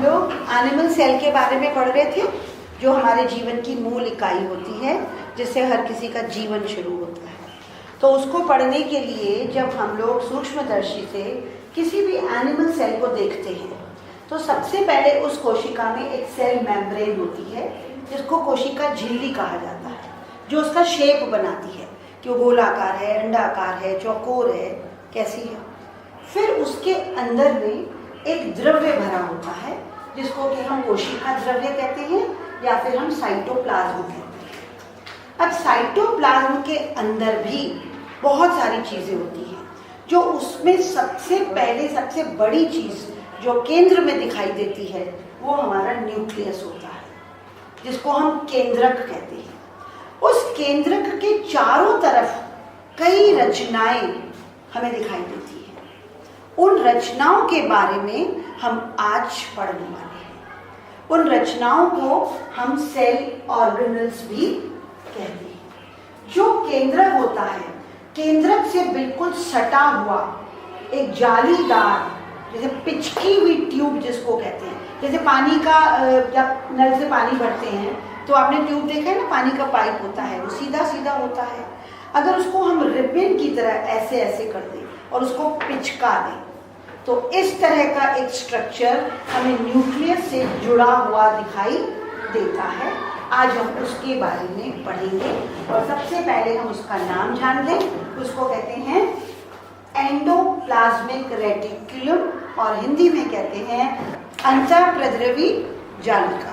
हम लोग animal cell के बारे में पढ़ रहे थे, जो हमारे जीवन की मूल इकाई होती है, जिससे हर किसी का जीवन शुरू होता है। तो उसको पढ़ने के लिए जब हम लोग सूक्ष्मदर्शी से किसी भी एनिमल सेल को देखते हैं तो सबसे पहले उस कोशिका में एक सेल मेम्ब्रेन होती है, जिसको कोशिका झिल्ली कहा जाता है, जो उसका शेप बनाती है कि वो गोलाकार है, अंडाकार है, चौकोर है, कैसी है। फिर उसके अंदर में एक द्रव्य भरा होता है, जिसको कि हम कोशिका द्रव्य कहते हैं या फिर हम साइटोप्लाज्म कहते हैं। अब साइटोप्लाज्म के अंदर भी बहुत सारी चीज़ें होती हैं, जो उसमें सबसे पहले सबसे बड़ी चीज़ जो केंद्र में दिखाई देती है वो हमारा न्यूक्लियस होता है, जिसको हम केंद्रक कहते हैं। उस केंद्रक के चारों तरफ कई रचनाएं हमें दिखाई देती हैं। उन रचनाओं के बारे में हम आज पढ़ने वाले हैं। उन रचनाओं को हम सेल ऑर्गेनल्स भी कहते हैं। जो केंद्रक होता है, केंद्रक से बिल्कुल सटा हुआ एक जालीदार, जैसे पिचकी हुई ट्यूब जिसको कहते हैं, जैसे पानी का जब नल से पानी भरते हैं तो आपने ट्यूब देखा है ना, पानी का पाइप होता है, वो सीधा सीधा होता है। अगर उसको हम रिबन की तरह ऐसे ऐसे कर दें और उसको पिचका दें तो इस तरह का एक स्ट्रक्चर हमें न्यूक्लियस से जुड़ा हुआ दिखाई देता है। आज हम उसके बारे में पढ़ेंगे और सबसे पहले हम उसका नाम जान लें। उसको कहते हैं एंडोप्लाज्मिक रेटिकुलम और हिंदी में कहते हैं अंतःप्रद्रवी जालिका।